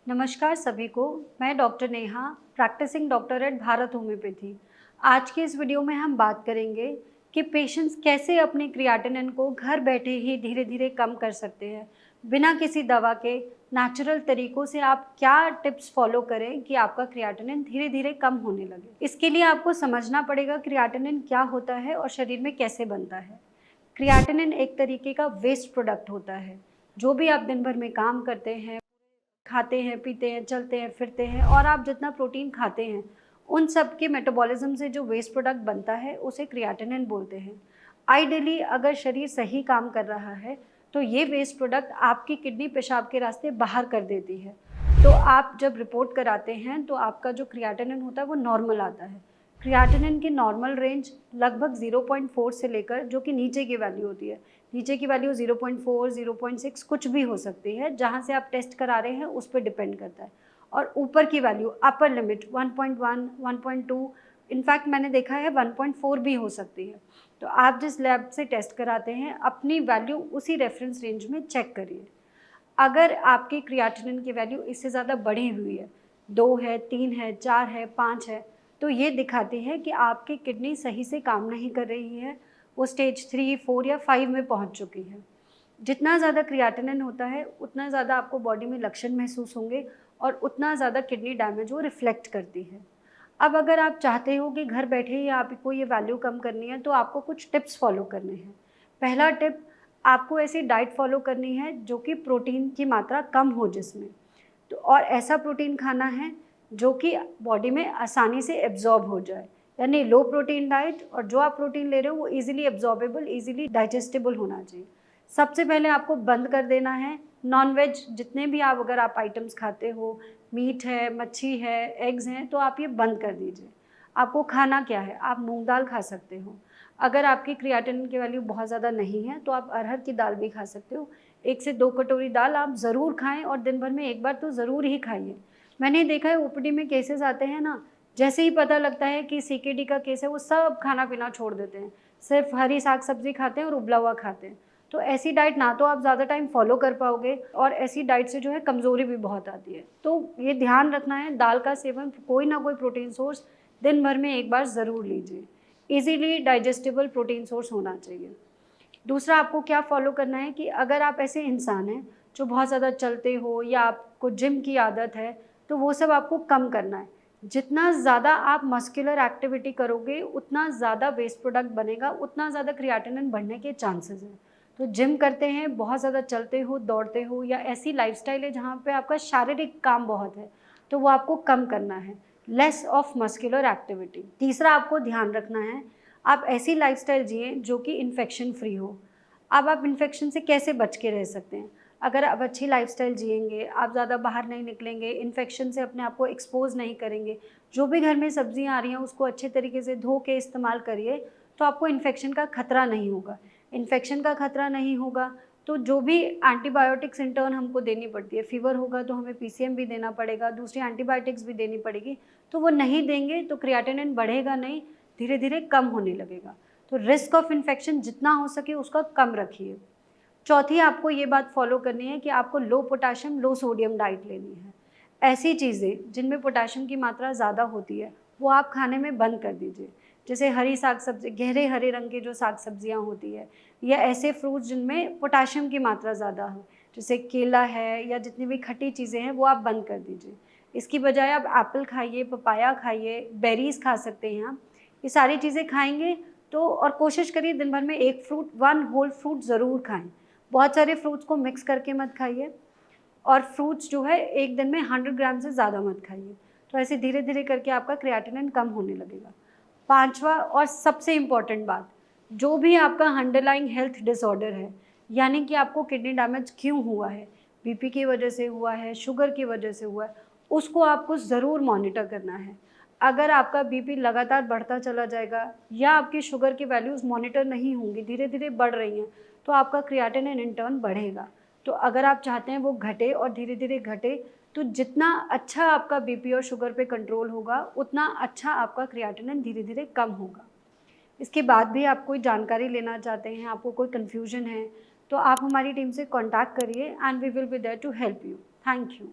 नमस्कार सभी को। मैं doctor Neha, practicing doctor at Bharat homeopathy. आज के इस वीडियो में हम बात करेंगे कि पेशेंट्स कैसे अपने क्रिएटिनिन को घर बैठे ही धीरे धीरे कम कर सकते हैं बिना किसी दवा के। नेचुरल तरीक़ों से आप क्या टिप्स फॉलो करें कि आपका क्रिएटिनिन धीरे धीरे कम होने लगे। इसके लिए आपको समझना पड़ेगा क्रिएटिनिन क्या होता है और शरीर में कैसे बनता है। क्रिएटिनिन एक तरीके का वेस्ट प्रोडक्ट होता है। जो भी आप दिन भर में काम करते हैं, खाते हैं, पीते हैं, चलते हैं, फिरते हैं और आप जितना प्रोटीन खाते हैं, उन सब के मेटाबॉलिज्म से जो वेस्ट प्रोडक्ट बनता है उसे क्रिएटिनिन बोलते हैं। आइडियली अगर शरीर सही काम कर रहा है तो ये वेस्ट प्रोडक्ट आपकी किडनी पेशाब के रास्ते बाहर कर देती है। तो आप जब रिपोर्ट कराते हैं तो आपका जो क्रिएटिनिन होता है वो नॉर्मल आता है। क्रिएटिनिन की नॉर्मल रेंज लगभग 0.4 से लेकर, जो कि नीचे की वैल्यू होती है, नीचे की वैल्यू 0.4, 0.6 कुछ भी हो सकती है, जहाँ से आप टेस्ट करा रहे हैं उस पर डिपेंड करता है। और ऊपर की वैल्यू अपर लिमिट 1.1, 1.2, इनफैक्ट मैंने देखा है 1.4 भी हो सकती है। तो आप जिस लैब से टेस्ट कराते हैं अपनी वैल्यू उसी रेफरेंस रेंज में चेक करिए। अगर आपकी क्रिएटिनिन की वैल्यू इससे ज़्यादा बढ़ी हुई है, 2 है, 3 है, 4 है, 5 है, तो ये दिखाती है कि आपकी किडनी सही से काम नहीं कर रही है, वो स्टेज 3, 4 या 5 में पहुंच चुकी है। जितना ज़्यादा क्रिएटिनिन होता है उतना ज़्यादा आपको बॉडी में लक्षण महसूस होंगे और उतना ज़्यादा किडनी डैमेज वो रिफ्लेक्ट करती है। अब अगर आप चाहते हो कि घर बैठे ही आपको ये वैल्यू कम करनी है तो आपको कुछ टिप्स फॉलो करने हैं। पहला टिप, आपको ऐसी डाइट फॉलो करनी है जो कि प्रोटीन की मात्रा कम हो जिसमें, तो और ऐसा प्रोटीन खाना है जो कि बॉडी में आसानी से एब्जॉर्ब हो जाए, यानी लो प्रोटीन डाइट, और जो आप प्रोटीन ले रहे हो वो इजीली एब्जॉर्बेबल, इजीली डाइजेस्टेबल होना चाहिए। सबसे पहले आपको बंद कर देना है नॉनवेज, जितने भी आप अगर आप आइटम्स खाते हो, मीट है, मच्छी है, एग्स हैं, तो आप ये बंद कर दीजिए। आपको खाना क्या है, आप मूंग दाल खा सकते हो। अगर आपकी क्रिएटिनिन की वैल्यू बहुत ज़्यादा नहीं है तो आप अरहर की दाल भी खा सकते हो। 1 से 2 कटोरी दाल आप ज़रूर खाएं और दिन भर में एक बार तो ज़रूर ही खाइए। मैंने देखा है ओपीडी में केसेस आते हैं ना, जैसे ही पता लगता है कि सीकेडी का केस है वो सब खाना पीना छोड़ देते हैं, सिर्फ हरी साग सब्जी खाते हैं और उबला हुआ खाते हैं। तो ऐसी डाइट ना तो आप ज़्यादा टाइम फॉलो कर पाओगे और ऐसी डाइट से जो है कमज़ोरी भी बहुत आती है। तो ये ध्यान रखना है, दाल का सेवन कोई ना कोई प्रोटीन सोर्स दिन भर में एक बार ज़रूर लीजिए। ईज़िली डाइजेस्टेबल प्रोटीन सोर्स होना चाहिए। दूसरा आपको क्या फॉलो करना है कि अगर आप ऐसे इंसान हैं जो बहुत ज़्यादा चलते हो या आपको जिम की आदत है, तो वो सब आपको कम करना है। जितना ज़्यादा आप मस्कुलर एक्टिविटी करोगे उतना ज़्यादा वेस्ट प्रोडक्ट बनेगा, उतना ज़्यादा क्रिएटिनिन बढ़ने के चांसेस हैं। तो जिम करते हैं, बहुत ज़्यादा चलते हो, दौड़ते हो, या ऐसी लाइफस्टाइल है जहाँ पे आपका शारीरिक काम बहुत है, तो वो आपको कम करना है। Less of muscular activity. तीसरा आपको ध्यान रखना है, आप ऐसी लाइफस्टाइल जिए जो कि इन्फेक्शन फ्री हो। अब आप इन्फेक्शन से कैसे बच के रह सकते हैं? अगर आप अच्छी लाइफस्टाइल जिएंगे, आप ज़्यादा बाहर नहीं निकलेंगे, इन्फेक्शन से अपने आप को एक्सपोज नहीं करेंगे, जो भी घर में सब्जियां आ रही हैं उसको अच्छे तरीके से धो के इस्तेमाल करिए, तो आपको इन्फेक्शन का खतरा नहीं होगा। इन्फेक्शन का खतरा नहीं होगा तो जो भी एंटीबायोटिक्स इंटर्न हमको देनी पड़ती है, फीवर होगा तो हमें पीसीएम भी देना पड़ेगा, दूसरी एंटीबायोटिक्स भी देनी पड़ेगी, तो वो नहीं देंगे तो क्रिएटिनिन बढ़ेगा नहीं, धीरे धीरे कम होने लगेगा। तो रिस्क ऑफ इन्फेक्शन जितना हो सके उसका कम रखिए। चौथी आपको ये बात फॉलो करनी है कि आपको लो पोटाशियम लो सोडियम डाइट लेनी है। ऐसी चीज़ें जिनमें पोटाशियम की मात्रा ज़्यादा होती है वो आप खाने में बंद कर दीजिए। जैसे हरी साग सब्जी, गहरे हरे रंग की जो साग सब्जियाँ होती है, या ऐसे फ्रूट्स जिनमें पोटाशियम की मात्रा ज़्यादा हो, जैसे केला है या जितनी भी खट्टी चीज़ें हैं वो आप बंद कर दीजिए। इसकी बजाय आप एप्पल खाइए, पपाया खाइए, बेरीज़ खा सकते हैं आप। ये सारी चीज़ें खाएँगे तो, और कोशिश करिए दिन भर में 1 फ्रूट, 1 होल फ्रूट ज़रूर खाएँ। बहुत सारे फ्रूट्स को मिक्स करके मत खाइए, और फ्रूट्स जो है एक दिन में 100 ग्राम से ज़्यादा मत खाइए। तो ऐसे धीरे धीरे करके आपका क्रिएटिनिन कम होने लगेगा। पांचवा और सबसे इम्पॉर्टेंट बात, जो भी आपका अंडरलाइंग हेल्थ डिसऑर्डर है, यानी कि आपको किडनी डैमेज क्यों हुआ है, बीपी की वजह से हुआ है, शुगर की वजह से हुआ है, उसको आपको ज़रूर मॉनिटर करना है। अगर आपका बीपी लगातार बढ़ता चला जाएगा या आपकी शुगर की वैल्यूज़ मॉनिटर नहीं होंगी, धीरे धीरे बढ़ रही हैं, तो आपका क्रिएटिनिन इन टर्न बढ़ेगा। तो अगर आप चाहते हैं वो घटे और धीरे धीरे घटे, तो जितना अच्छा आपका बीपी और शुगर पे कंट्रोल होगा उतना अच्छा आपका क्रिएटिनिन धीरे धीरे कम होगा। इसके बाद भी आप कोई जानकारी लेना चाहते हैं, आपको कोई कन्फ्यूजन है, तो आप हमारी टीम से कॉन्टैक्ट करिए and we will be there to help you. Thank you.